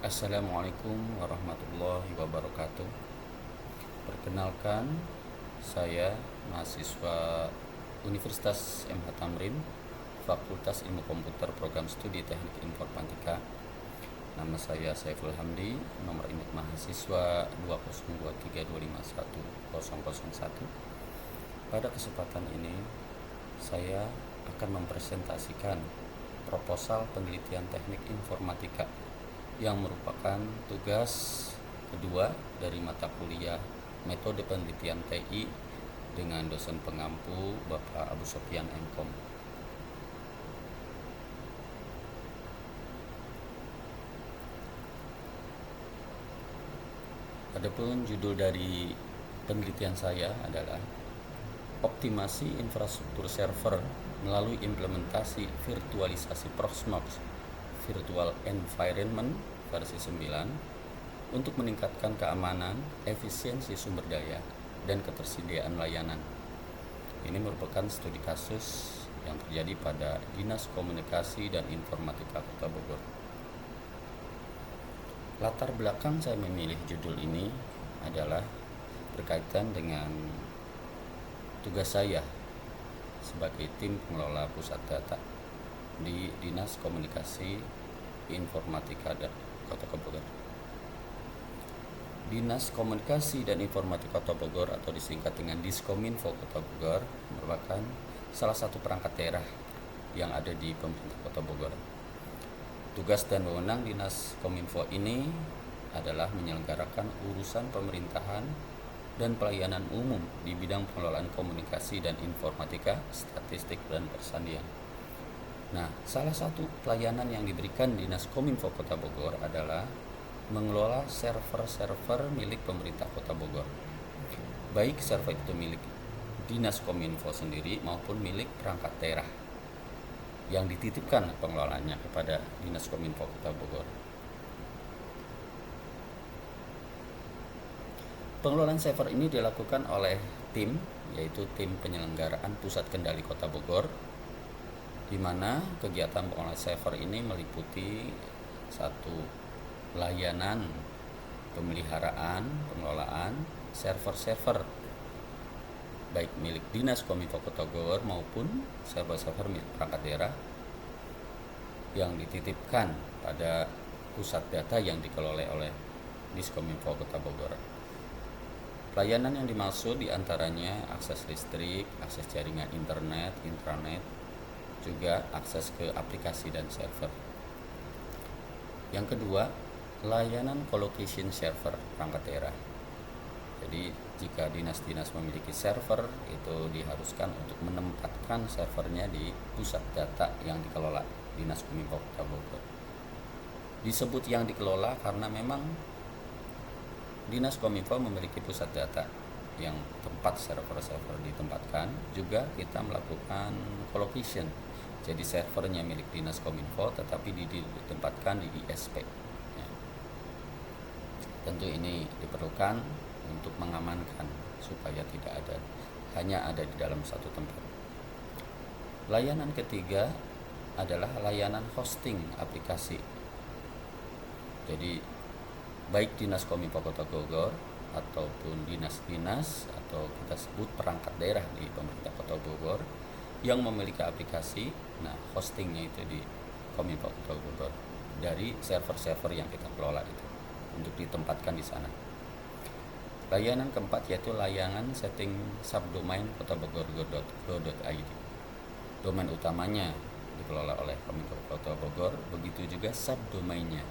Assalamualaikum warahmatullahi wabarakatuh. Perkenalkan, saya mahasiswa Universitas MH Tamrin, Fakultas Ilmu Komputer Program Studi Teknik Informatika. Nama saya Saiful Hamdi, nomor induk mahasiswa 20232510001. Pada kesempatan ini, saya akan mempresentasikan proposal penelitian teknik informatika yang merupakan tugas kedua dari mata kuliah metode penelitian TI dengan dosen pengampu Bapak Abu Sofyan MKom. Adapun judul dari penelitian saya adalah optimasi infrastruktur server melalui implementasi virtualisasi Proxmox Virtual Environment versi 9 untuk meningkatkan keamanan, efisiensi sumber daya, dan ketersediaan layanan. Ini merupakan studi kasus yang terjadi pada Dinas Komunikasi dan Informatika Kota Bogor. Latar belakang saya memilih judul ini adalah berkaitan dengan tugas saya sebagai tim pengelola pusat data di Dinas Komunikasi Informatika dan Kota Bogor. Dinas Komunikasi dan Informatika Kota Bogor atau disingkat dengan Diskominfo Kota Bogor merupakan salah satu perangkat daerah yang ada di pemerintah Kota Bogor. Tugas dan wewenang Dinas Kominfo ini adalah menyelenggarakan urusan pemerintahan dan pelayanan umum di bidang pengelolaan komunikasi dan informatika, statistik, dan persandian. Nah, salah satu pelayanan yang diberikan Dinas Kominfo Kota Bogor adalah mengelola server-server milik pemerintah Kota Bogor. Baik server itu milik Dinas Kominfo sendiri maupun milik perangkat daerah yang dititipkan pengelolaannya kepada Dinas Kominfo Kota Bogor. Pengelolaan server ini dilakukan oleh tim, yaitu tim penyelenggaraan Pusat Kendali Kota Bogor, di mana kegiatan pengelolaan server ini meliputi satu layanan pemeliharaan, pengelolaan server-server baik milik Dinas Kominfo Kota Bogor maupun server-server milik perangkat daerah yang dititipkan pada pusat data yang dikelola oleh Diskominfo Kota Bogor. Pelayanan yang dimaksud diantaranya akses listrik, akses jaringan internet, intranet, juga akses ke aplikasi dan server. Yang kedua, layanan colocation server perangkat daerah. Jadi jika dinas-dinas memiliki server, itu diharuskan untuk menempatkan servernya di pusat data yang dikelola Dinas Kominfo Kota Bogor. Disebut yang dikelola karena memang Dinas Kominfo memiliki pusat data yang tempat server-server ditempatkan. Juga kita melakukan colocation. Jadi servernya milik Dinas Kominfo tetapi ditempatkan di ISP. Ya. Tentu ini diperlukan untuk mengamankan supaya tidak hanya ada di dalam satu tempat. Layanan ketiga adalah layanan hosting aplikasi. Jadi baik Dinas Kominfo Kota Bogor ataupun dinas-dinas atau kita sebut perangkat daerah di pemerintah Kota Bogor yang memiliki aplikasi, nah hostingnya itu di Kominfo Kota Bogor dari server-server yang kita kelola itu untuk ditempatkan di sana. Layanan keempat yaitu layanan setting subdomain kotabogor.go.id. Domain utamanya dikelola oleh Kominfo Kota Bogor, begitu juga subdomainnya.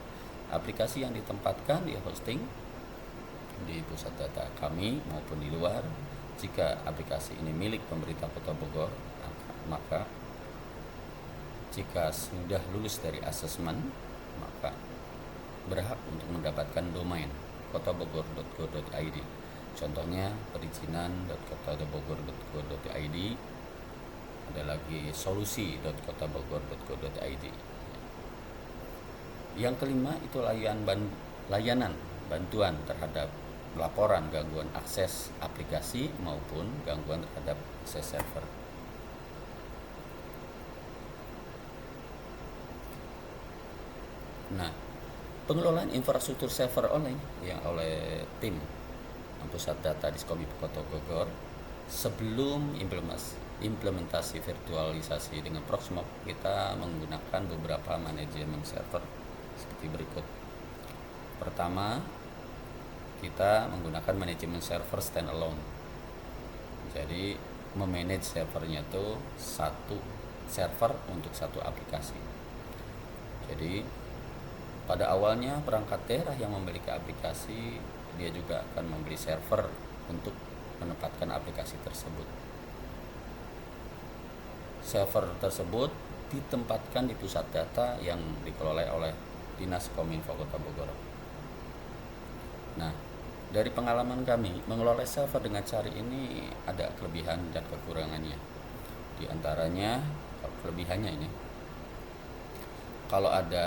Aplikasi yang ditempatkan di hosting di pusat data kami maupun di luar. Jika aplikasi ini milik pemerintah Kota Bogor, maka jika sudah lulus dari asesmen, maka berhak untuk mendapatkan domain kotabogor.go.id. Contohnya perizinan.kotabogor.go.id, ada lagi solusi.kotabogor.go.id. Yang kelima itu layanan bantuan terhadap laporan gangguan akses aplikasi maupun gangguan terhadap akses server. Nah, Pengelolaan infrastruktur server online yang oleh tim pusat data Diskominfo Kota Bogor sebelum implementasi virtualisasi dengan Proxmox, kita menggunakan beberapa manajemen server seperti berikut. Pertama, kita menggunakan manajemen server standalone. Jadi memanage servernya itu satu server untuk satu aplikasi. Jadi pada awalnya perangkat daerah yang memiliki aplikasi, dia juga akan membeli server untuk menempatkan aplikasi tersebut. Server tersebut ditempatkan di pusat data yang dikelola oleh Dinas Kominfo Kota Bogor. Nah, dari pengalaman kami, mengelola server dengan cara ini ada kelebihan dan kekurangannya. Di antaranya, kelebihannya ini, kalau ada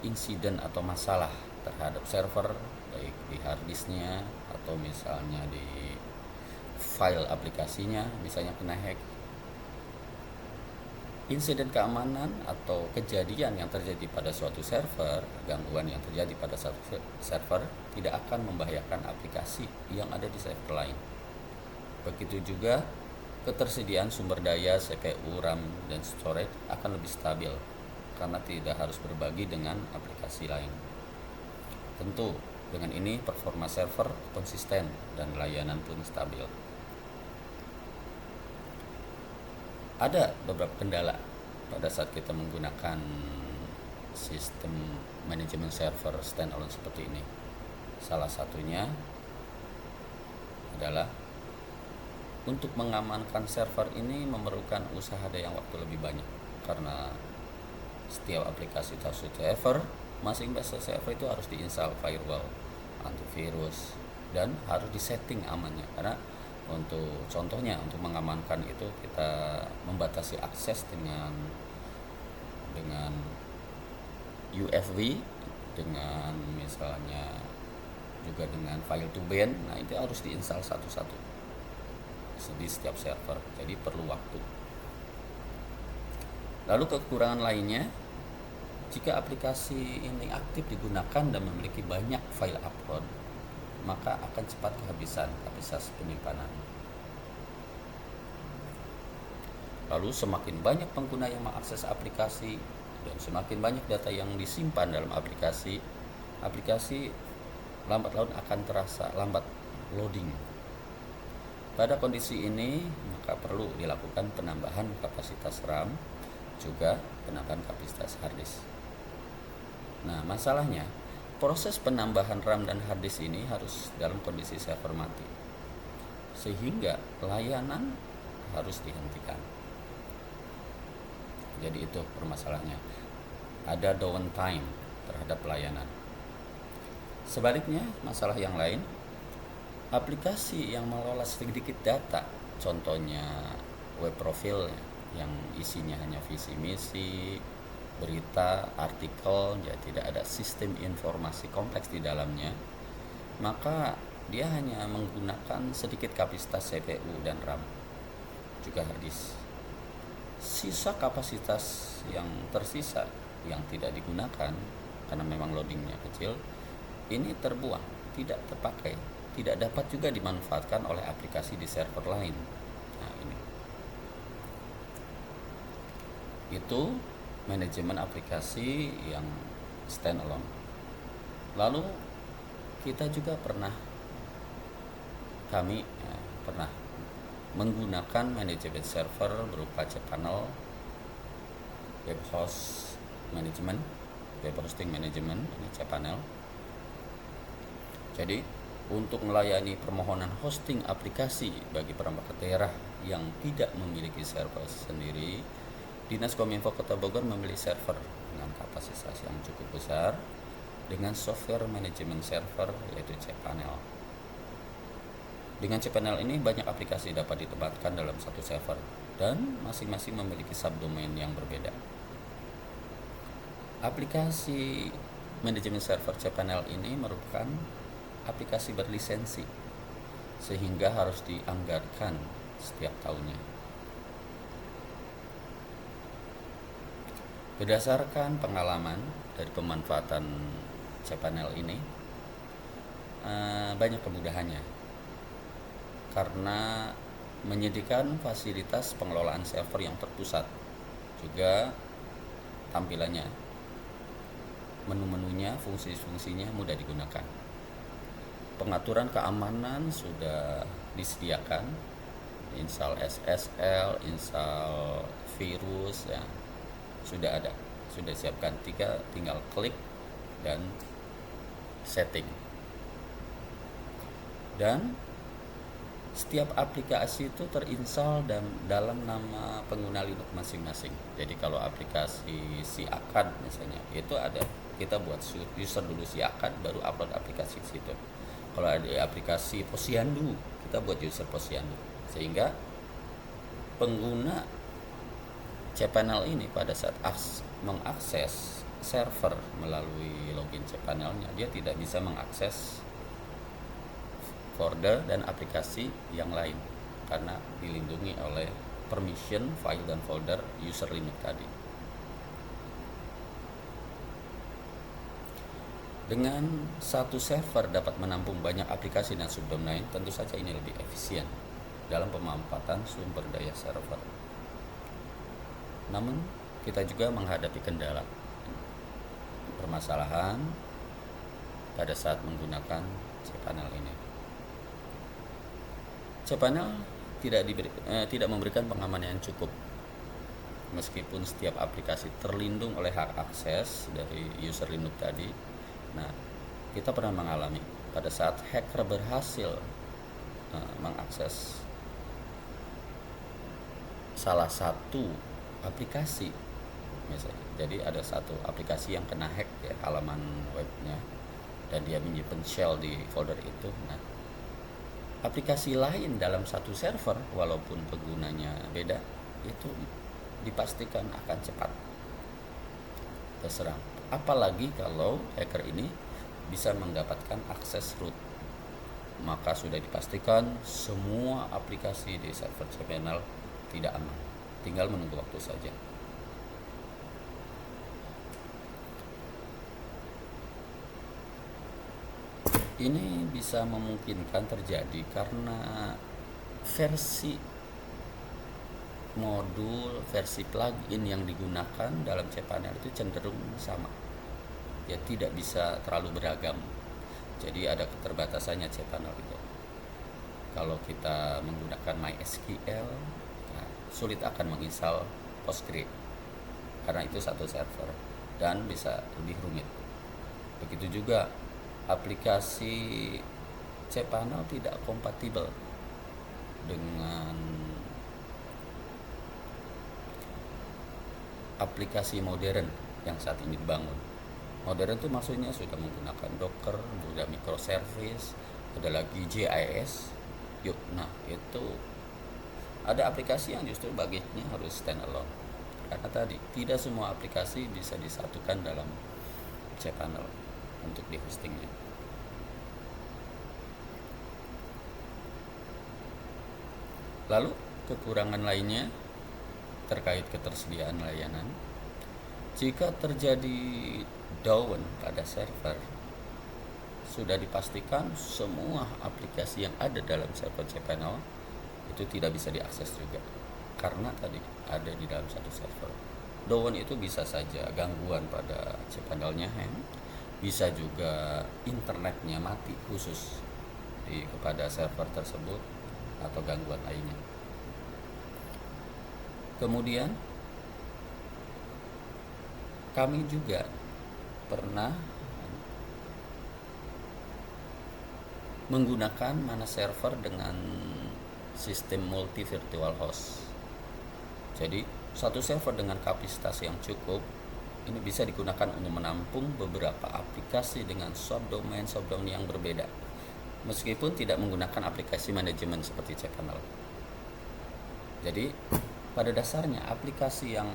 insiden atau masalah terhadap server, baik di hard disknya atau misalnya di file aplikasinya, misalnya kena hack, insiden keamanan atau kejadian yang terjadi pada suatu server, gangguan yang terjadi pada suatu server tidak akan membahayakan aplikasi yang ada di server lain. Begitu juga ketersediaan sumber daya CPU, RAM, dan storage akan lebih stabil karena tidak harus berbagi dengan aplikasi lain. Tentu dengan ini performa server konsisten dan layanan pun stabil. Ada beberapa kendala pada saat kita menggunakan sistem manajemen server standalone seperti ini. Salah satunya adalah untuk mengamankan server ini memerlukan usaha daya waktu lebih banyak, karena setiap aplikasi atau server, masing-masing server itu harus diinstal firewall, antivirus, dan harus disetting amannya. Karena untuk contohnya, untuk mengamankan itu kita membatasi akses dengan UFW, dengan misalnya juga dengan file to ban. Nah, itu harus diinstal satu-satu di setiap server, jadi perlu waktu. Lalu kekurangan lainnya, jika aplikasi ini aktif digunakan dan memiliki banyak file upload, maka akan cepat kehabisan kapasitas penyimpanan. Lalu semakin banyak pengguna yang mengakses aplikasi dan semakin banyak data yang disimpan dalam aplikasi lambat laun akan terasa lambat loading. Pada kondisi ini, maka perlu dilakukan penambahan kapasitas RAM, juga penambahan kapasitas hard disk. Nah, masalahnya proses penambahan RAM dan hard disk ini harus dalam kondisi server mati, sehingga layanan harus dihentikan. Jadi itu permasalahannya, ada downtime terhadap layanan. Sebaliknya, masalah yang lain, aplikasi yang mengelola sedikit data, contohnya web profile yang isinya hanya visi misi, berita, artikel, ya tidak ada sistem informasi kompleks di dalamnya, maka dia hanya menggunakan sedikit kapasitas CPU dan RAM, juga hard disk. Sisa kapasitas yang tersisa yang tidak digunakan karena memang loadingnya kecil, ini terbuang, tidak terpakai, tidak dapat juga dimanfaatkan oleh aplikasi di server lain. Nah, ini itu manajemen aplikasi yang standalone. Lalu kita juga pernah menggunakan manajemen server berupa cPanel, web hosting management, ini cPanel. Jadi untuk melayani permohonan hosting aplikasi bagi perangkat daerah yang tidak memiliki server sendiri, Dinas Kominfo Kota Bogor membeli server dengan kapasitas yang cukup besar dengan software manajemen server, yaitu cPanel. Dengan cPanel ini banyak aplikasi dapat ditempatkan dalam satu server dan masing-masing memiliki subdomain yang berbeda. Aplikasi manajemen server cPanel ini merupakan aplikasi berlisensi, sehingga harus dianggarkan setiap tahunnya. Berdasarkan pengalaman dari pemanfaatan cPanel ini banyak kemudahannya karena menyediakan fasilitas pengelolaan server yang terpusat, juga tampilannya, menu-menunya, fungsi-fungsinya mudah digunakan. Pengaturan keamanan sudah disediakan, install SSL, install virus, ya sudah ada, sudah siapkan. Tinggal klik dan setting. Dan setiap aplikasi itu terinstall dalam nama pengguna Linux masing-masing. Jadi kalau aplikasi si Akad misalnya, itu ada, kita buat user dulu si Akad, baru upload aplikasi ke situ. Kalau ada aplikasi Posyandu, kita buat user Posyandu. Sehingga pengguna cPanel ini pada saat mengakses server melalui login cPanelnya, dia tidak bisa mengakses folder dan aplikasi yang lain karena dilindungi oleh permission file dan folder user Linux tadi. Dengan satu server dapat menampung banyak aplikasi dan subdomain, tentu saja ini lebih efisien dalam pemanfaatan sumber daya server. Namun kita juga menghadapi kendala, permasalahan pada saat menggunakan cPanel ini. cPanel tidak memberikan pengamanan yang cukup. Meskipun setiap aplikasi terlindung oleh hak akses dari user Linux tadi. Nah, kita pernah mengalami pada saat hacker berhasil mengakses salah satu aplikasi misalnya. Jadi ada satu aplikasi yang kena hack ya, halaman webnya, dan dia menyimpan shell di folder itu. Nah, aplikasi lain dalam satu server walaupun penggunanya beda itu dipastikan akan cepat terserang. Apalagi kalau hacker ini bisa mendapatkan akses root, maka sudah dipastikan semua aplikasi di server cPanel tidak aman, tinggal menunggu waktu saja. Ini bisa memungkinkan terjadi karena versi modul, versi plugin yang digunakan dalam cPanel itu cenderung sama. Ya tidak bisa terlalu beragam. Jadi ada keterbatasannya cPanel itu. Kalau kita menggunakan MySQL, nah, sulit akan menginstal Postgre karena itu satu server dan bisa lebih rumit. Begitu juga aplikasi cPanel tidak kompatibel dengan aplikasi modern yang saat ini dibangun. Modern itu maksudnya sudah menggunakan Docker, sudah microservice, ada lagi JIS. Nah, itu ada aplikasi yang justru bagiannya harus standalone. Karena tadi tidak semua aplikasi bisa disatukan dalam cPanel untuk di hostingnya. Lalu kekurangan lainnya terkait ketersediaan layanan. Jika terjadi down pada server, sudah dipastikan semua aplikasi yang ada dalam server cPanel itu tidak bisa diakses juga karena tadi ada di dalam satu server. Down itu bisa saja gangguan pada cPanelnya hang, bisa juga internetnya mati khusus kepada server tersebut atau gangguan lainnya. Kemudian kami juga pernah menggunakan mana server dengan sistem multi virtual host. Jadi satu server dengan kapasitas yang cukup ini bisa digunakan untuk menampung beberapa aplikasi dengan subdomain yang berbeda, meskipun tidak menggunakan aplikasi manajemen seperti cPanel. Jadi pada dasarnya aplikasi yang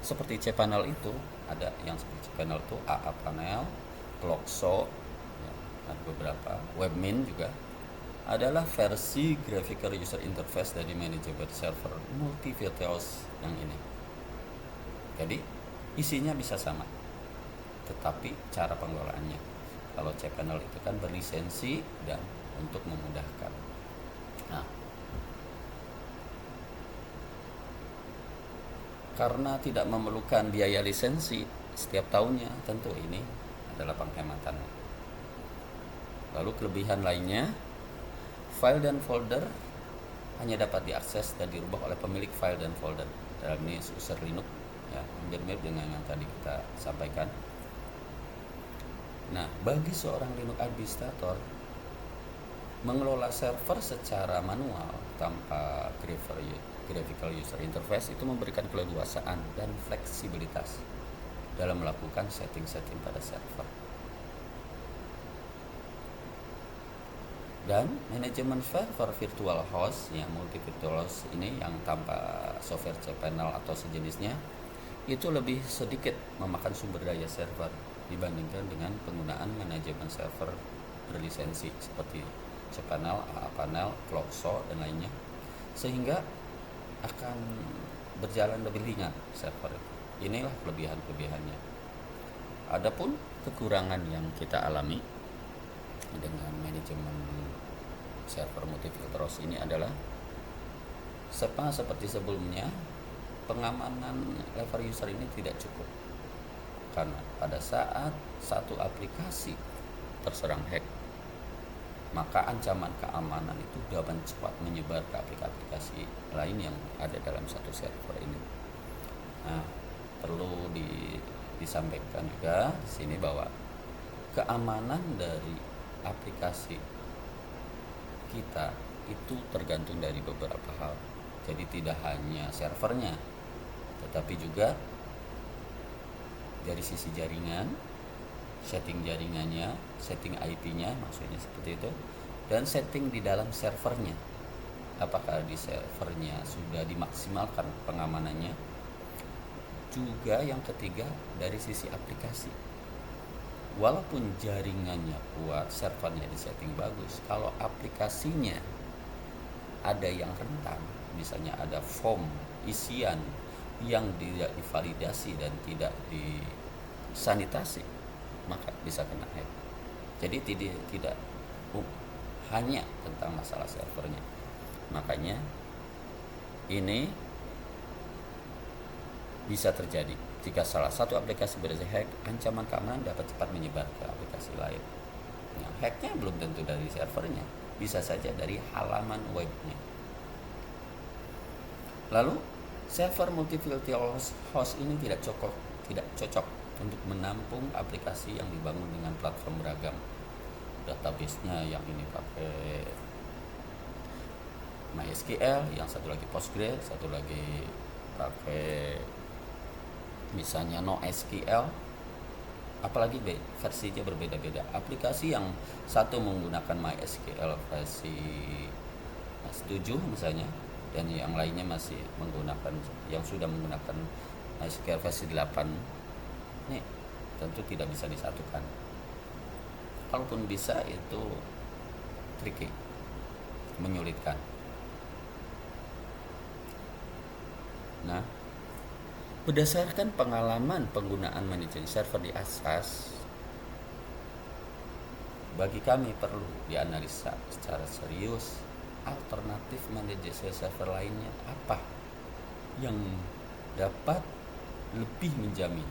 seperti cPanel itu ada yang seperti cPanel itu AA Panel, Clockso, ya, ada beberapa, Webmin juga adalah versi graphical user interface dari manageable server multi virtual host yang ini. Jadi isinya bisa sama, tetapi cara pengelolaannya. Kalau cPanel itu kan berlisensi dan untuk memudahkan. Nah, karena tidak memerlukan biaya lisensi setiap tahunnya, tentu ini adalah penghematan. Lalu kelebihan lainnya, file dan folder hanya dapat diakses dan dirubah oleh pemilik file dan folder. Dalam ini user Linux, ya, hampir mirip dengan yang tadi kita sampaikan. Nah, bagi seorang Linux administrator, mengelola server secara manual tanpa graphical user interface itu memberikan keleluasaan dan fleksibilitas dalam melakukan setting-setting pada server. Dan manajemen server virtual host, yang multi virtual host ini yang tanpa software cPanel atau sejenisnya, itu lebih sedikit memakan sumber daya server dibandingkan dengan penggunaan manajemen server berlisensi seperti cPanel, AAPanel, Clockso, dan lainnya, sehingga akan berjalan lebih ringan server. Inilah kelebihan-kelebihannya. Adapun kekurangan yang kita alami dengan manajemen server multi-filter host ini adalah seperti sebelumnya, pengamanan level user ini tidak cukup, karena pada saat satu aplikasi terserang hack, maka ancaman keamanan itu dapat cepat menyebar ke aplikasi lain yang ada dalam satu server ini. Nah, perlu disampaikan juga di sini bahwa keamanan dari aplikasi kita itu tergantung dari beberapa hal. Jadi tidak hanya servernya, tetapi juga dari sisi jaringan, setting jaringannya, setting IP-nya, maksudnya seperti itu, dan setting di dalam servernya. Apakah di servernya sudah dimaksimalkan pengamanannya? Juga yang ketiga, dari sisi aplikasi. Walaupun jaringannya kuat, servernya disetting bagus, kalau aplikasinya ada yang rentan, misalnya ada form isian yang tidak divalidasi dan tidak disanitasi, maka bisa kena hack. Jadi tidak hanya tentang masalah servernya. Makanya ini bisa terjadi jika salah satu aplikasi hack, ancaman keamanan dapat cepat menyebar ke aplikasi lain. Nah, hacknya belum tentu dari servernya, bisa saja dari halaman webnya. Lalu server multi-virtual host ini tidak cocok untuk menampung aplikasi yang dibangun dengan platform beragam. Database-nya yang ini pakai MySQL, yang satu lagi Postgres, satu lagi pakai misalnya NoSQL, apalagi versinya berbeda-beda. Aplikasi yang satu menggunakan MySQL versi 7 misalnya, dan yang lainnya masih menggunakan, yang sudah menggunakan MySQL versi 8, ini tentu tidak bisa disatukan. Kalaupun bisa, itu tricky, menyulitkan. Nah, berdasarkan pengalaman penggunaan manajemen server di atas, bagi kami perlu dianalisa secara serius alternatif manajemen server lainnya apa yang dapat lebih menjamin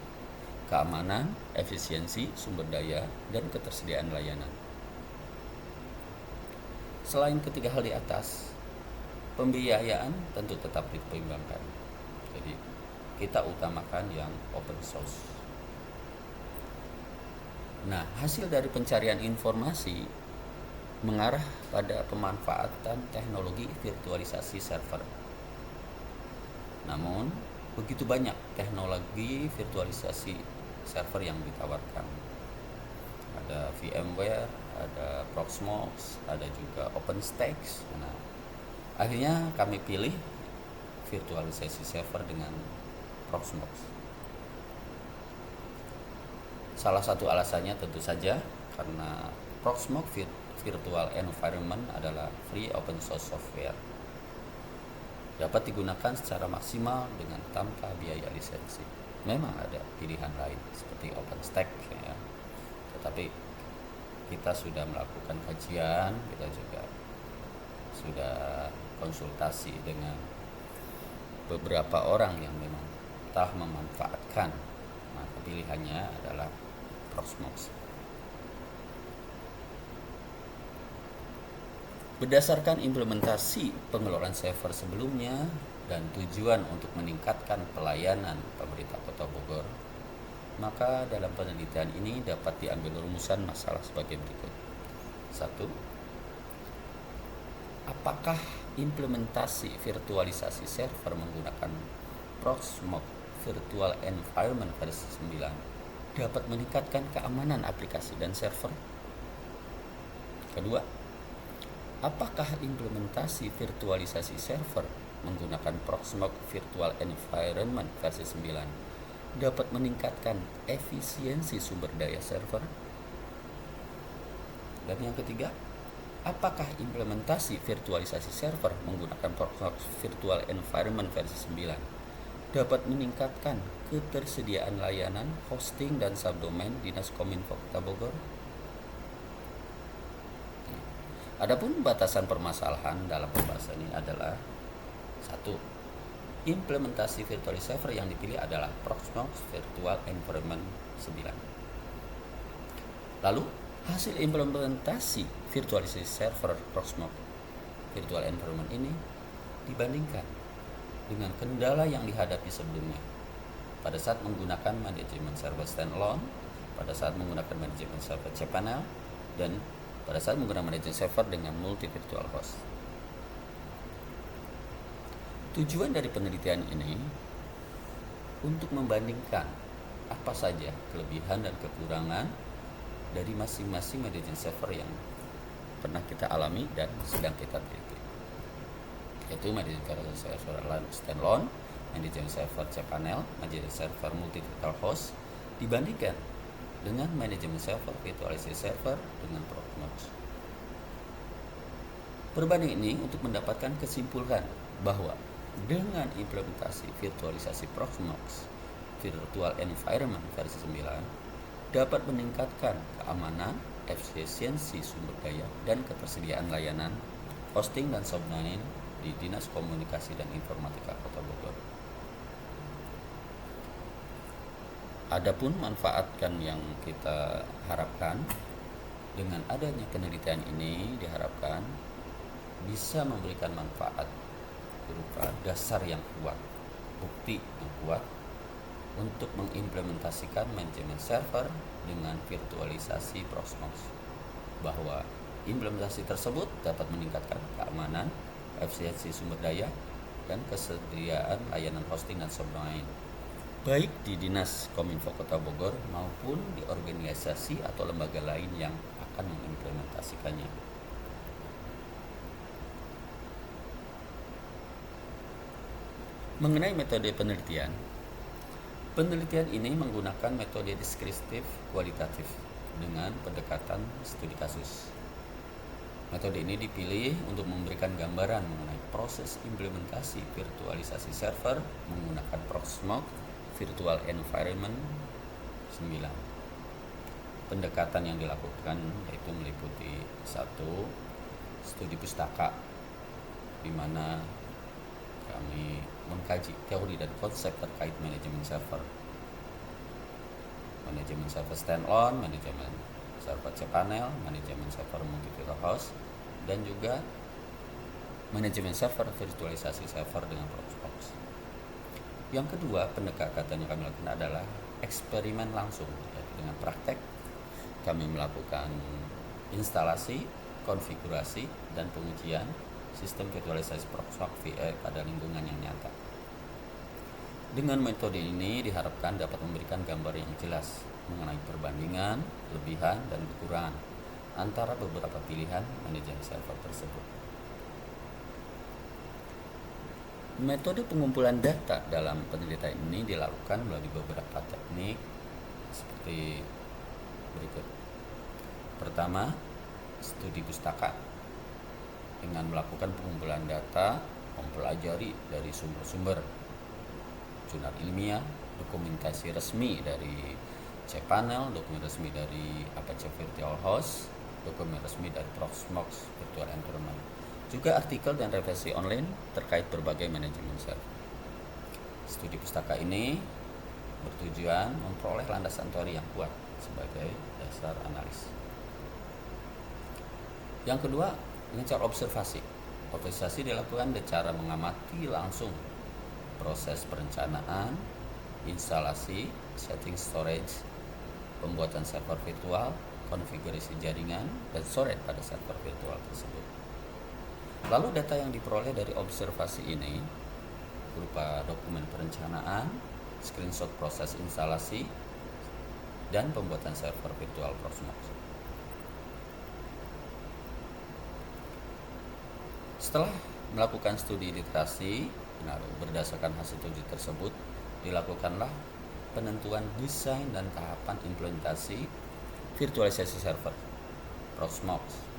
keamanan, efisiensi, sumber daya, dan ketersediaan layanan. Selain ketiga hal di atas, pembiayaan tentu tetap dipertimbangkan. Jadi kita utamakan yang open source. Nah, hasil dari pencarian informasi mengarah pada pemanfaatan teknologi virtualisasi server. Namun, begitu banyak teknologi virtualisasi server yang ditawarkan. Ada VMware, ada Proxmox, ada juga OpenStack. Nah, akhirnya kami pilih virtualisasi server dengan Proxmox. Salah satu alasannya tentu saja karena Proxmox Virtual Environment adalah free open source software, dapat digunakan secara maksimal dengan tanpa biaya lisensi. Memang ada pilihan lain seperti OpenStack, ya, tetapi kita sudah melakukan kajian, kita juga sudah konsultasi dengan beberapa orang yang memang telah memanfaatkan, maka pilihannya adalah Proxmox. Berdasarkan implementasi pengelolaan server sebelumnya dan tujuan untuk meningkatkan pelayanan pemerintah Kota Bogor, maka dalam penelitian ini dapat diambil rumusan masalah sebagai berikut. 1. Apakah implementasi virtualisasi server menggunakan Proxmox Virtual Environment versi 9 dapat meningkatkan keamanan aplikasi dan server? Kedua, apakah implementasi virtualisasi server menggunakan Proxmox Virtual Environment versi 9 dapat meningkatkan efisiensi sumber daya server? Dan yang ketiga, apakah implementasi virtualisasi server menggunakan Proxmox Virtual Environment versi 9 dapat meningkatkan ketersediaan layanan hosting dan subdomain Dinas Kominfo Kota Bogor? Adapun batasan permasalahan dalam pembahasan ini adalah 1. Implementasi virtualisasi server yang dipilih adalah Proxmox Virtual Environment 9. Lalu, hasil implementasi virtualisasi server Proxmox Virtual Environment ini dibandingkan dengan kendala yang dihadapi sebelumnya pada saat menggunakan manajemen server standalone, pada saat menggunakan manajemen server cPanel, dan pada saat menggunakan manajemen server dengan multi virtual host. Tujuan dari penelitian ini untuk membandingkan apa saja kelebihan dan kekurangan dari masing-masing manajemen server yang pernah kita alami dan sedang kita teliti, yaitu manajemen server standalone, manajemen server cPanel, manajemen server multi virtual host dibandingkan dengan manajemen server virtualisasi server dengan Proxmox. Perbandingan ini untuk mendapatkan kesimpulan bahwa dengan implementasi virtualisasi Proxmox Virtual Environment versi 9 dapat meningkatkan keamanan, efisiensi sumber daya, dan ketersediaan layanan hosting dan subdomain di Dinas Komunikasi dan Informatika Kota Bogor. Adapun manfaatkan yang kita harapkan dengan adanya penelitian ini diharapkan bisa memberikan manfaat berupa dasar yang kuat, bukti yang kuat untuk mengimplementasikan manajemen server dengan virtualisasi Proxmox, bahwa implementasi tersebut dapat meningkatkan keamanan, efisiensi sumber daya, dan kesediaan layanan hosting dan subdomain baik di Dinas Kominfo Kota Bogor maupun di organisasi atau lembaga lain yang akan mengimplementasikannya. Mengenai metode penelitian, penelitian ini menggunakan metode deskriptif kualitatif dengan pendekatan studi kasus. Metode ini dipilih untuk memberikan gambaran mengenai proses implementasi virtualisasi server menggunakan Proxmox Virtual Environment 9. Pendekatan yang dilakukan yaitu meliputi 1. Studi pustaka, di mana kami mengkaji teori dan konsep terkait manajemen server standalone, manajemen server cPanel, manajemen server multi-virtual host, dan juga manajemen server virtualisasi server dengan Proxmox. Yang kedua, pendekatan yang kami lakukan adalah eksperimen langsung, yaitu dengan praktek. Kami melakukan instalasi, konfigurasi, dan pengujian sistem virtualisasi Proxmox VR pada lingkungan yang nyata. Dengan metode ini diharapkan dapat memberikan gambar yang jelas mengenai perbandingan, kelebihan, dan kekurangan antara beberapa pilihan manajemen server tersebut. Metode pengumpulan data dalam penelitian ini dilakukan melalui beberapa teknik seperti berikut. Pertama, studi pustaka dengan melakukan pengumpulan data, mempelajari dari sumber-sumber jurnal ilmiah, dokumentasi resmi dari cPanel, dokumentasi resmi dari Apache Virtual Host, dokumen resmi dari Proxmox Virtual Environment. Juga artikel dan referensi online terkait berbagai manajemen server. Studi pustaka ini bertujuan memperoleh landasan teori yang kuat sebagai dasar analis. Yang kedua, dengan cara observasi. Observasi dilakukan dengan cara mengamati langsung proses perencanaan, instalasi, setting storage, pembuatan server virtual, konfigurasi jaringan, dan storage pada server virtual tersebut. Lalu data yang diperoleh dari observasi ini berupa dokumen perencanaan, screenshot proses instalasi, dan pembuatan server virtual Proxmox. Setelah melakukan studi literasi, berdasarkan hasil studi tersebut, dilakukanlah penentuan desain dan tahapan implementasi virtualisasi server Proxmox.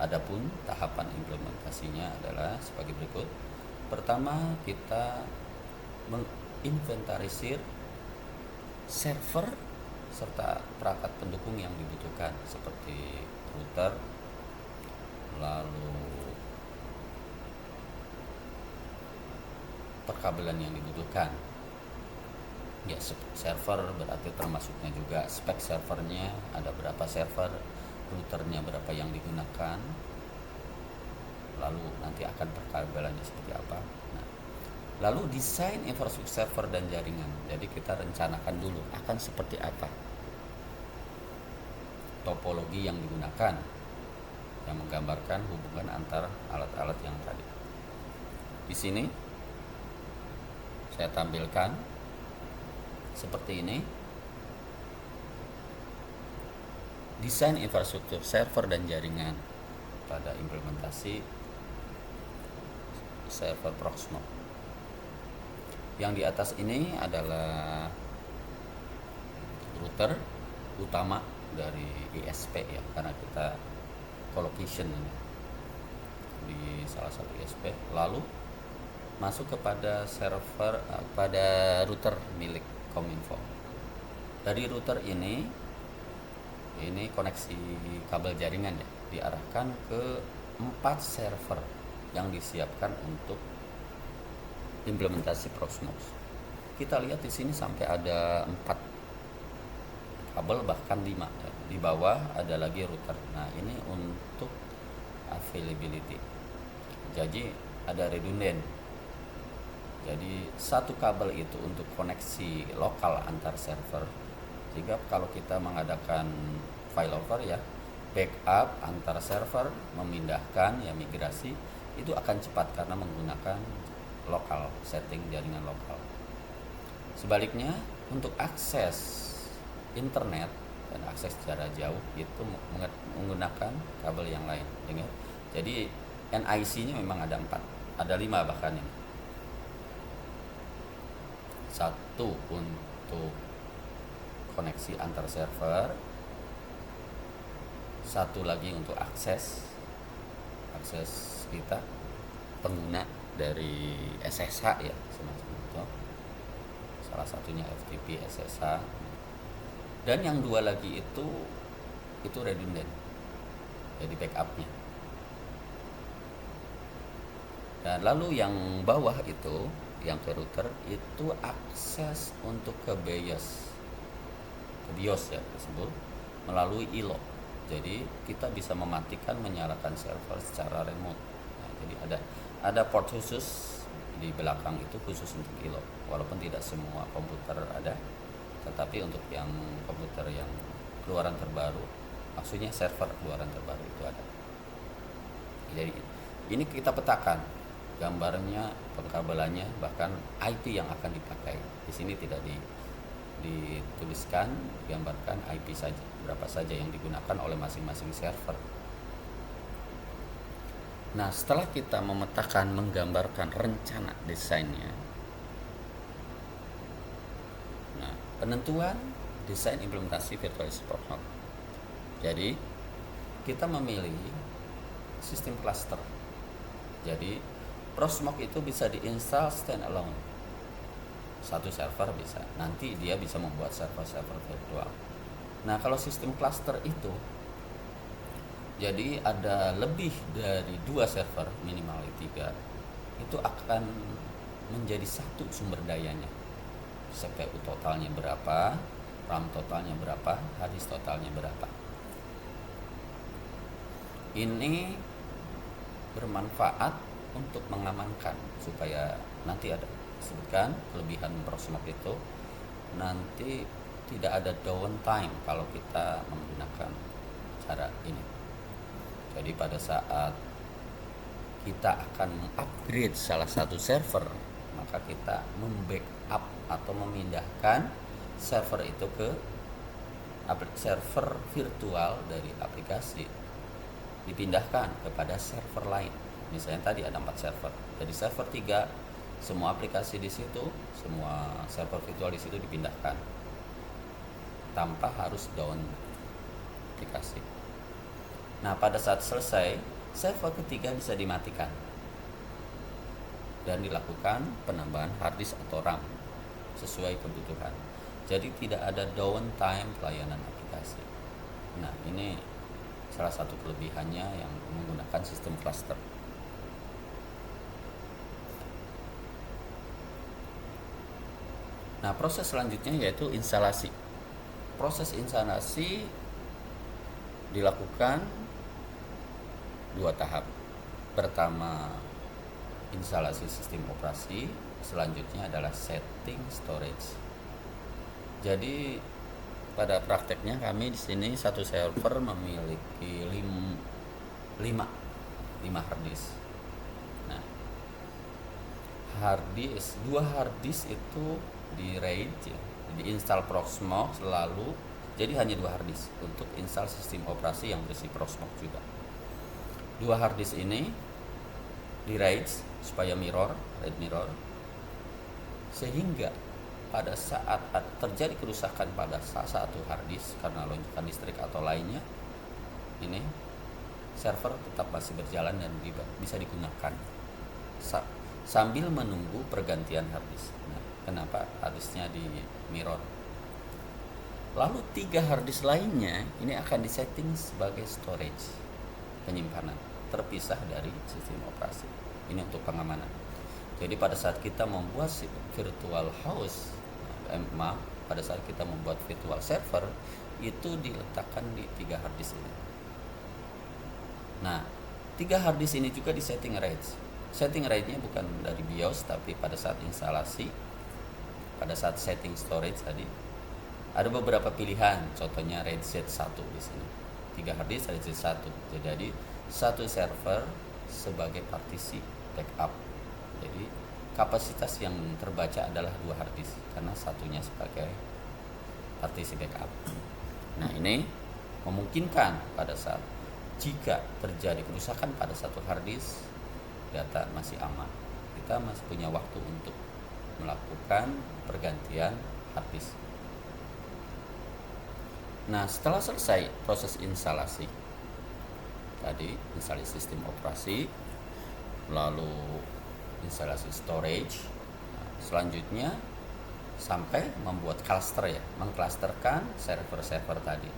Adapun tahapan implementasinya adalah sebagai berikut. Pertama, kita menginventarisir server serta perangkat pendukung yang dibutuhkan seperti router, lalu perkabelan yang dibutuhkan. Ya, server berarti termasuknya juga spek servernya, ada berapa server, routernya berapa yang digunakan, lalu nanti akan perkabelannya seperti apa. Nah, lalu desain infrastruktur server dan jaringan. Jadi kita rencanakan dulu akan seperti apa topologi yang digunakan, yang menggambarkan hubungan antar alat-alat yang tadi. Di sini saya tampilkan seperti ini. Desain infrastruktur server dan jaringan pada implementasi server Proxmox. Yang di atas ini adalah router utama dari ISP ya, karena kita colocation ini di salah satu ISP. Lalu masuk kepada server pada router milik Kominfo. Dari router ini koneksi kabel jaringan ya, diarahkan ke 4 server yang disiapkan untuk implementasi Proxmox. Kita lihat di sini sampai ada 4 kabel, bahkan 5 ya. Di bawah ada lagi router. Nah, ini untuk availability. Jadi ada redundant. Jadi satu kabel itu untuk koneksi lokal antar server. Jika kalau kita mengadakan failover ya, backup antar server, memindahkan ya, migrasi, itu akan cepat karena menggunakan lokal, setting jaringan lokal. Sebaliknya untuk akses internet dan akses secara jauh itu menggunakan kabel yang lain. Jadi NIC-nya memang ada 4, ada 5 bahkan ini. Satu untuk koneksi antar server, satu lagi untuk akses kita pengguna dari SSH ya, semacam itu. Salah satunya FTP SSH. Dan yang 2 lagi itu redundant, jadi backupnya. Dan lalu yang bawah itu, yang ke router itu akses untuk ke BIOS ya tersebut melalui ILO. Jadi kita bisa mematikan, menyalakan server secara remote. Nah, jadi ada port khusus di belakang itu khusus untuk ILO. Walaupun tidak semua komputer ada, tetapi untuk yang komputer yang keluaran terbaru, maksudnya server keluaran terbaru itu ada. Jadi ini kita petakan gambarnya, pengkabelannya, bahkan IP yang akan dipakai. Di sini tidak dituliskan, digambarkan IP saja, berapa saja yang digunakan oleh masing-masing server. Nah, setelah kita memetakan, menggambarkan rencana desainnya, nah, penentuan desain implementasi virtualisasi Proxmox. Jadi kita memilih sistem cluster. Jadi Proxmox itu bisa diinstal standalone, satu server bisa. Nanti dia bisa membuat server-server virtual. Nah, kalau sistem cluster itu Jadi ada lebih dari 2 server, minimal 3, itu akan menjadi satu sumber dayanya. CPU totalnya berapa, RAM totalnya berapa, hard disk totalnya berapa. Ini bermanfaat untuk mengamankan supaya nanti ada sebutkan kelebihan Proxmox itu nanti tidak ada downtime kalau kita menggunakan cara ini. Jadi pada saat kita akan mengupgrade salah satu server, maka kita membackup atau memindahkan server itu ke server virtual dari aplikasi, dipindahkan kepada server lain. Misalnya tadi ada 4 server, jadi server 3 semua aplikasi di situ, semua server virtual di situ dipindahkan tanpa harus down aplikasi. Nah, pada saat selesai, server ketiga bisa dimatikan dan dilakukan penambahan hard disk atau RAM sesuai kebutuhan. Jadi tidak ada downtime pelayanan aplikasi. Nah, ini salah satu kelebihannya yang menggunakan sistem cluster. Nah, proses selanjutnya yaitu instalasi. Proses instalasi dilakukan 2 tahap. Pertama, instalasi sistem operasi, selanjutnya adalah setting storage. Jadi pada prakteknya kami di sini satu server memiliki 5 hard disk. Nah, hard disk, 2 hard disk itu di RAID ya, diinstal Proxmox, lalu jadi hanya 2 hard disk untuk install sistem operasi yang berisi Proxmox juga. 2 hard disk ini di RAID supaya RAID mirror, sehingga pada saat terjadi kerusakan pada salah satu hard disk karena lonjakan listrik atau lainnya, ini server tetap masih berjalan dan bisa digunakan sambil menunggu pergantian hard disk. Nah, kenapa hard disknya di mirror? Lalu 3 hard disk lainnya ini akan disetting sebagai storage, penyimpanan terpisah dari sistem operasi. Ini untuk pengamanan. Jadi pada saat kita membuat virtual host, pada saat kita membuat virtual server, itu diletakkan di 3 hard disk ini. Nah, 3 hard disk ini juga di setting RAID. Setting RAID-nya bukan dari BIOS, tapi pada saat instalasi, pada saat setting storage tadi, ada beberapa pilihan. Contohnya RAID Z1 di sini. 3 hard disk RAID Z1. Jadi satu server sebagai partisi backup. Jadi kapasitas yang terbaca adalah 2 hard disk karena satunya sebagai partisi backup. Nah, ini memungkinkan pada saat jika terjadi kerusakan pada satu hard disk, data masih aman. Kita masih punya waktu untuk melakukan pergantian hard disk. Nah, setelah selesai proses instalasi tadi, instalasi sistem operasi, lalu instalasi storage, selanjutnya sampai membuat cluster ya, mengclusterkan server-server tadi.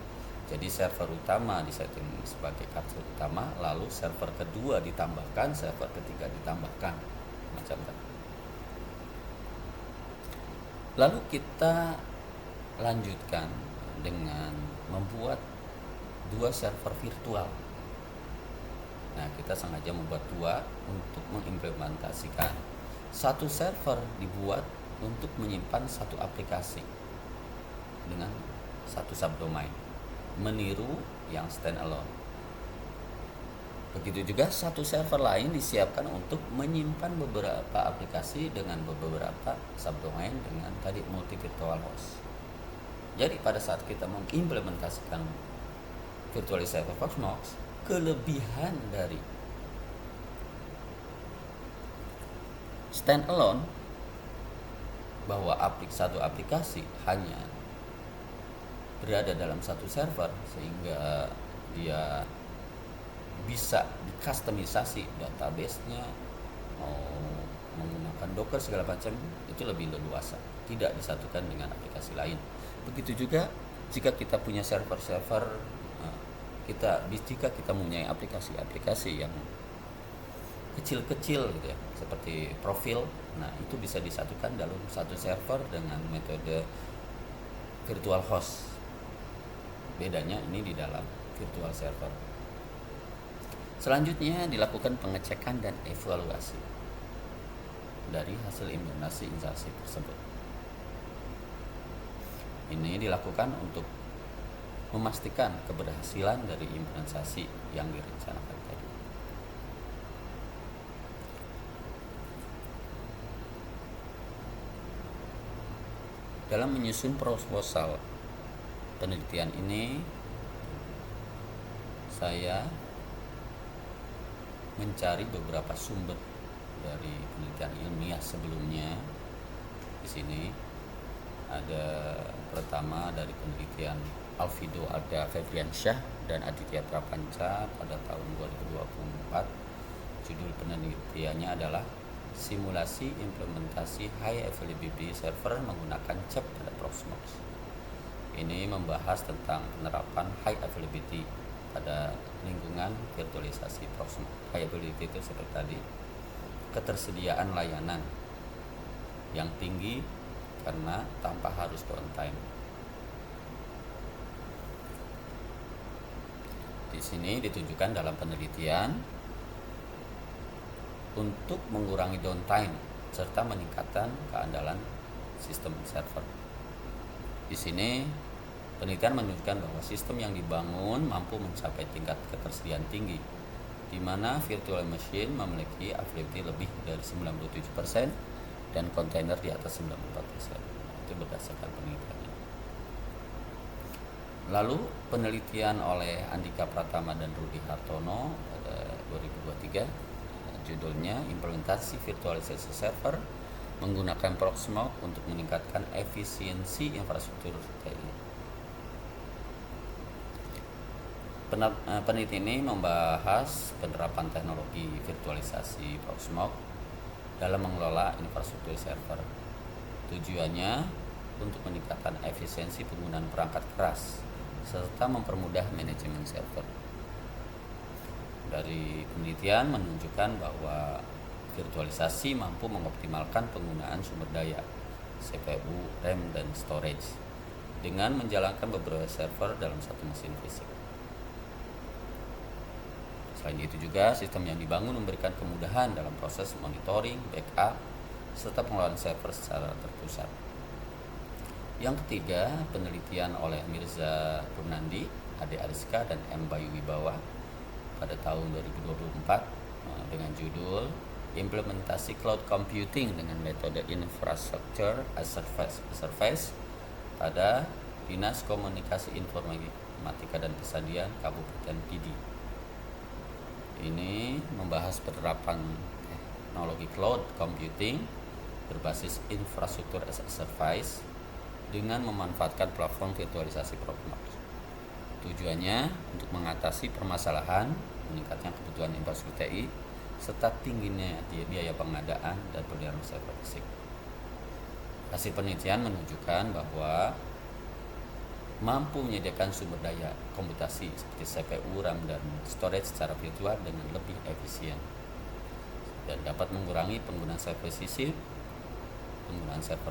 Jadi server utama disetting sebagai cluster utama, lalu server kedua ditambahkan, server ketiga ditambahkan, macam tadi. Lalu kita lanjutkan dengan membuat 2 server virtual. Nah, kita sengaja membuat 2 untuk mengimplementasikan. Satu server dibuat untuk menyimpan satu aplikasi dengan satu subdomain, meniru yang standalone. Begitu juga satu server lain disiapkan untuk menyimpan beberapa aplikasi dengan beberapa subdomain dengan tadi multi virtual host. Jadi pada saat kita mengimplementasikan virtualisasi Proxmox, kelebihan dari standalone bahwa satu aplikasi hanya berada dalam satu server, sehingga dia bisa dikustomisasi database-nya, mau menggunakan Docker segala macam, itu lebih leluasa, tidak disatukan dengan aplikasi lain. Begitu juga jika kita punya server-server jika kita mempunyai aplikasi-aplikasi yang kecil-kecil gitu ya, seperti profil, nah itu bisa disatukan dalam satu server dengan metode virtual host. Bedanya ini di dalam virtual server. Selanjutnya dilakukan pengecekan dan evaluasi dari hasil implementasi installasi tersebut. Ini dilakukan untuk memastikan keberhasilan dari implementasi yang direncanakan tadi. Dalam menyusun proposal penelitian ini, saya mencari beberapa sumber dari penelitian ilmiah sebelumnya. Di sini ada pertama dari penelitian Alfido Alda Febriansyah dan Aditya Prapanca pada tahun 2024. Judul penelitiannya adalah simulasi implementasi high availability server menggunakan CEP pada Proxmox. Ini membahas tentang penerapan high availability pada lingkungan virtualisasi Proxmox. High availability itu seperti tadi, ketersediaan layanan yang tinggi karena tanpa harus downtime. Di sini ditunjukkan dalam penelitian untuk mengurangi downtime serta meningkatkan keandalan sistem server. Di sini penelitian menunjukkan bahwa sistem yang dibangun mampu mencapai tingkat ketersediaan tinggi, di mana virtual machine memiliki availability lebih dari 97% dan kontainer di atas 94%. Itu berdasarkan penelitiannya. Lalu penelitian oleh Andika Pratama dan Rudi Hartono pada 2023, judulnya implementasi virtualisasi server menggunakan Proxmox untuk meningkatkan efisiensi infrastruktur TI. Penelitian ini membahas penerapan teknologi virtualisasi Proxmox dalam mengelola infrastruktur server. Tujuannya untuk meningkatkan efisiensi penggunaan perangkat keras serta mempermudah manajemen server. Dari penelitian menunjukkan bahwa virtualisasi mampu mengoptimalkan penggunaan sumber daya CPU, RAM, dan storage dengan menjalankan beberapa server dalam satu mesin fisik. Selain itu juga sistem yang dibangun memberikan kemudahan dalam proses monitoring, backup, serta pengelolaan server secara terpusat. Yang ketiga, penelitian oleh Mirza Purnandi, Ade Ariska, dan M. Bayu Wibawa pada tahun 2024 dengan judul implementasi cloud computing dengan metode infrastructure as a service pada Dinas Komunikasi Informatika dan Pesadian Kabupaten Pidi. Ini membahas penerapan teknologi cloud computing berbasis infrastruktur as a service dengan memanfaatkan platform virtualisasi Proxmox. Tujuannya untuk mengatasi permasalahan meningkatnya kebutuhan infrastruktur TI serta tingginya biaya pengadaan dan pelindungan server fisik. Hasil penelitian menunjukkan bahwa mampu menyediakan sumber daya komputasi seperti CPU, RAM, dan storage secara virtual dengan lebih efisien dan dapat mengurangi penggunaan server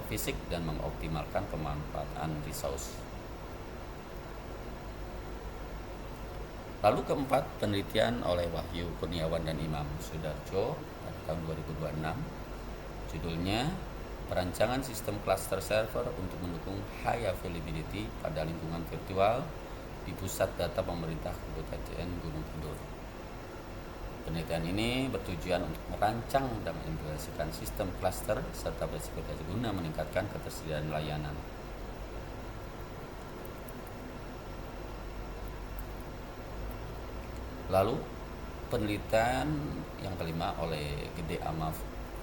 fisik dan mengoptimalkan pemanfaatan resource. Lalu keempat, penelitian oleh Wahyu Kurniawan dan Imam Sudarjo pada tahun 2026. Judulnya perancangan sistem cluster server untuk mendukung high availability pada lingkungan virtual di pusat data pemerintah Kabupaten Gunung Kidul. Penelitian ini bertujuan untuk merancang dan mengimplementasikan sistem cluster serta bersifat guna meningkatkan ketersediaan layanan. Lalu penelitian yang kelima oleh Gede Amaf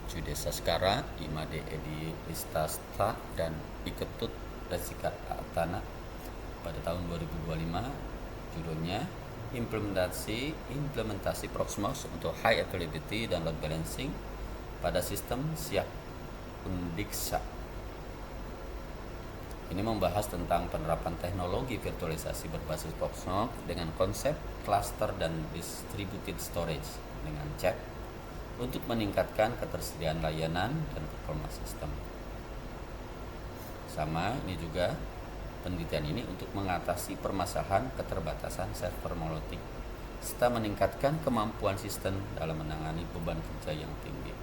Judesa Skara, Imade Edi Listasta, dan Iketut Resika Atana pada tahun 2025, judulnya implementasi Proxmox untuk high availability dan load balancing pada sistem siap Undiksa. Ini membahas tentang penerapan teknologi virtualisasi berbasis Proxmox dengan konsep cluster dan distributed storage dengan chat untuk meningkatkan ketersediaan layanan dan performa sistem. Sama ini juga penelitian ini untuk mengatasi permasalahan keterbatasan server monolitik serta meningkatkan kemampuan sistem dalam menangani beban kerja yang tinggi.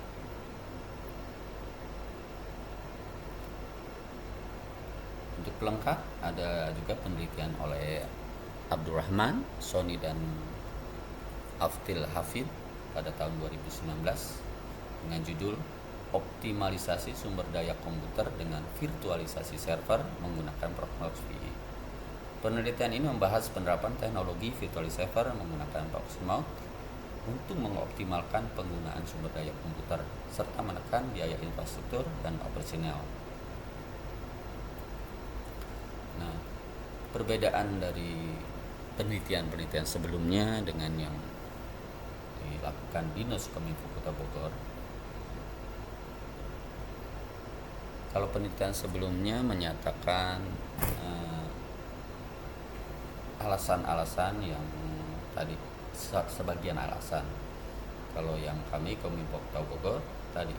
Untuk pelengkap ada juga penelitian oleh Abdurrahman, Sony dan Aftil Hafid pada tahun 2019 dengan judul Optimalisasi Sumber Daya Komputer dengan Virtualisasi Server Menggunakan Proxmox VE. Penelitian ini membahas penerapan teknologi virtualisasi server menggunakan Proxmox untuk mengoptimalkan penggunaan sumber daya komputer serta menekan biaya infrastruktur dan operasional. Nah, perbedaan dari penelitian-penelitian sebelumnya dengan yang dilakukan Dinas Kominfo Kota Bogor. Kalau penelitian sebelumnya menyatakan alasan-alasan yang tadi sebagian alasan. Kalau yang kami Kominfo Kota Bogor tadi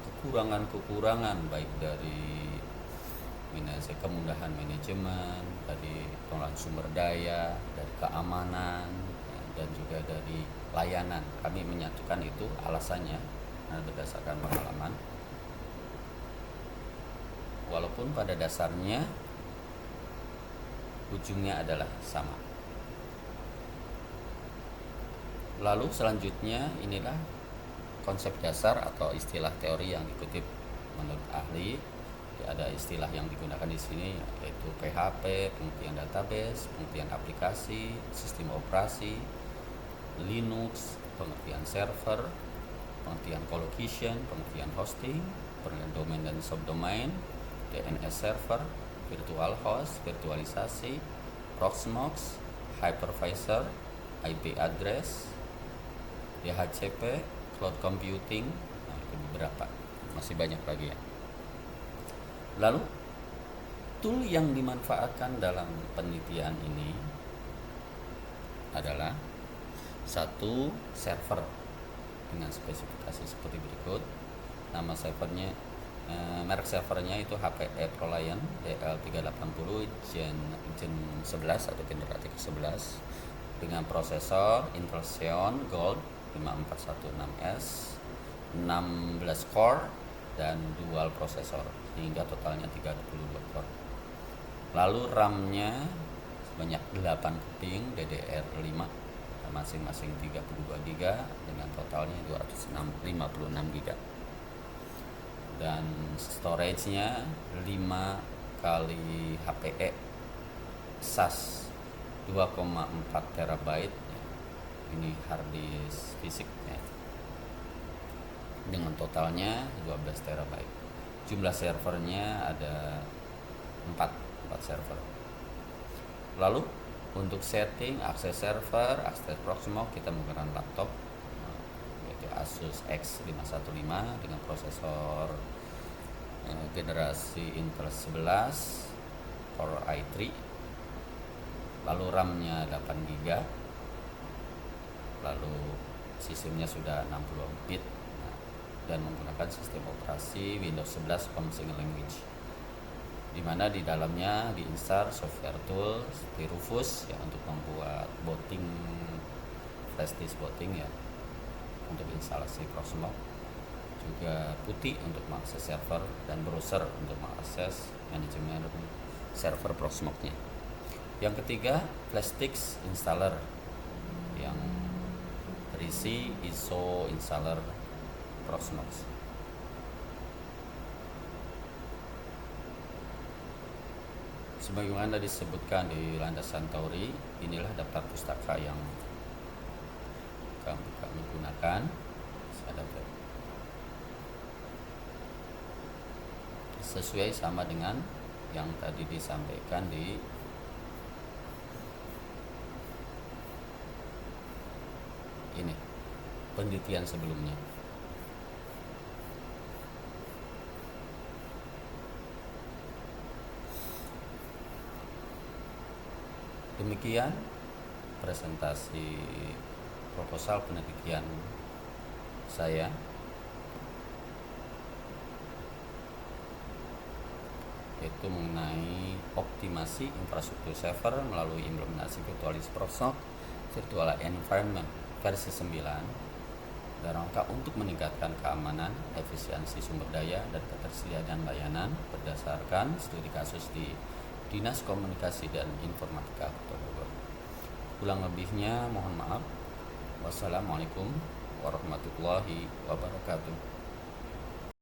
kekurangan-kekurangan baik dari kemudahan manajemen, dari pengelolaan sumber daya, dari keamanan, dan juga dari layanan. Kami menyatukan itu alasannya berdasarkan pengalaman. Walaupun pada dasarnya ujungnya adalah sama. Lalu selanjutnya inilah konsep dasar atau istilah teori yang dikutip menurut ahli. Ada istilah yang digunakan di sini yaitu PHP, pengertian database, pengertian aplikasi, sistem operasi, Linux, pengertian server, pengertian colocation, pengertian hosting, pengertian domain dan subdomain, DNS server, virtual host, virtualisasi, Proxmox, hypervisor, IP address, DHCP, cloud computing, itu beberapa, masih banyak lagi ya. Lalu tool yang dimanfaatkan dalam penelitian ini adalah satu server dengan spesifikasi seperti berikut. Nama servernya, merek servernya itu HPE ProLiant DL380 Gen 11 atau generasi ke-11 dengan prosesor Intel Xeon Gold 5416S, 16 core dan dual prosesor hingga totalnya 32 core. Lalu RAM-nya sebanyak 8 keping DDR5 masing-masing 32 GB dengan totalnya 256 GB. Dan storage-nya 5 kali HPE SAS 2,4 TB. Ini hard disk fisik ya. Dengan totalnya 12 TB. Jumlah servernya ada 4 server. Lalu untuk setting akses server, akses Proxmox kita menggunakan laptop yaitu Asus X515 dengan prosesor generasi Intel 11 Core i3. Lalu RAM-nya 8 GB. Lalu sistemnya sudah 60 bit dan menggunakan sistem operasi Windows 11 Single Language, di mana di dalamnya diinstal software tool seperti Rufus ya untuk membuat booting, flash disk booting ya untuk instalasi Proxmox, juga Putih untuk mengakses server dan browser untuk mengakses manajemen server Proxmox-nya. Yang ketiga, FlashDisk installer yang berisi ISO installer Proxmox. Sebagaimana disebutkan di landasan teori, inilah daftar pustaka yang kami gunakan. Sesuai sama dengan yang tadi disampaikan di ini penelitian sebelumnya. Demikian presentasi proposal penelitian saya, yaitu mengenai optimasi infrastruktur server melalui implementasi virtual environment versi 9 dalam rangka untuk meningkatkan keamanan, efisiensi sumber daya, dan ketersediaan layanan berdasarkan studi kasus di Dinas Komunikasi dan Informatika Kota Bogor. Kurang lebihnya mohon maaf. Wassalamualaikum warahmatullahi wabarakatuh.